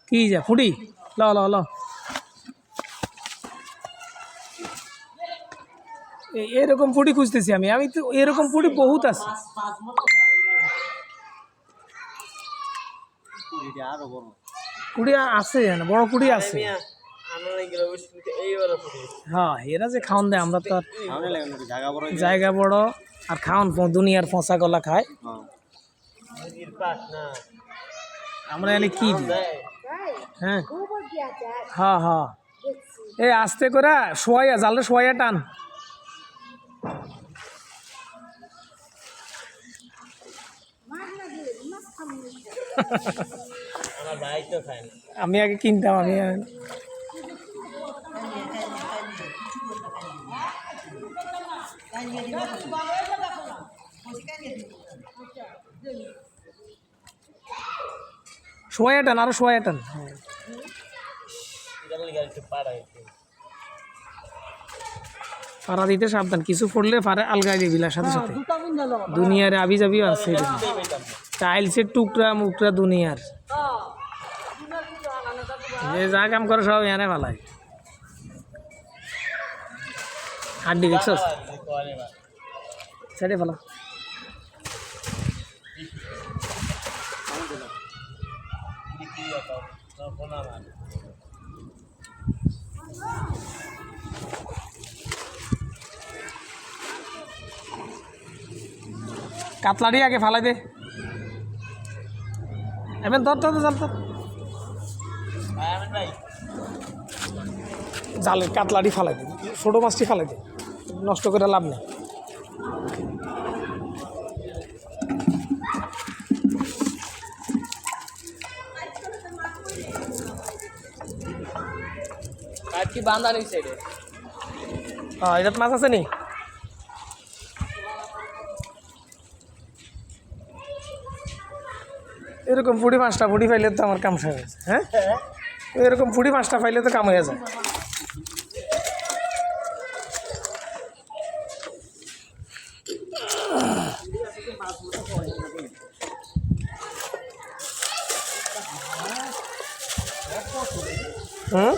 কি যা ফুটি ল ল ল এরকম ফুটি খুঁজতেছি আমি আমি তো এরকম ফুটি বহুত আছে কুড়ি আছে না বড় কুড়ি আছে হ্যাঁ এরা যে খাওয়ান দেয় আমরা তো আর জায়গা বড় আর খাওয়ান দুনিয়ার ফসা গলা খায় আমরা এনে কি দিই হ্যাঁ হ্যাঁ হ্যাঁ এই আস্তে করে শোয়া জালে শোয়া টান আমি আগে কিনতাম আমি শোয়া টান আরো শোয়া টান পাড়া দিতে সাবধান কিছু পড়লে পারে আলগাই দিবিলার সাথে সাথে দুনিয়ার আবি যাবি আছে টাইলসের টুকরা মুকরা দুনিয়ার যে যা কাম করে সব এনে ভালাই হাড্ডি দেখছস ছেড়ে ফেলা কাতলাড়ি আগে ফালাই দে এমন ধর তো জাল তো জালের কাতলাড়ি ফালাই দে ছোটো মাছটি ফালাই দে নষ্ট করে লাভ নেই কি বান্ধা নেই সাইডে হ্যাঁ এটাত মাছ আছে নি এরকম ফুটি মাছটা ফুটি পাইলে তো আমার কাম শেষ হয়েছে হ্যাঁ এরকম ফুটি মাছটা পাইলে তো কাম হয়ে যায় হুম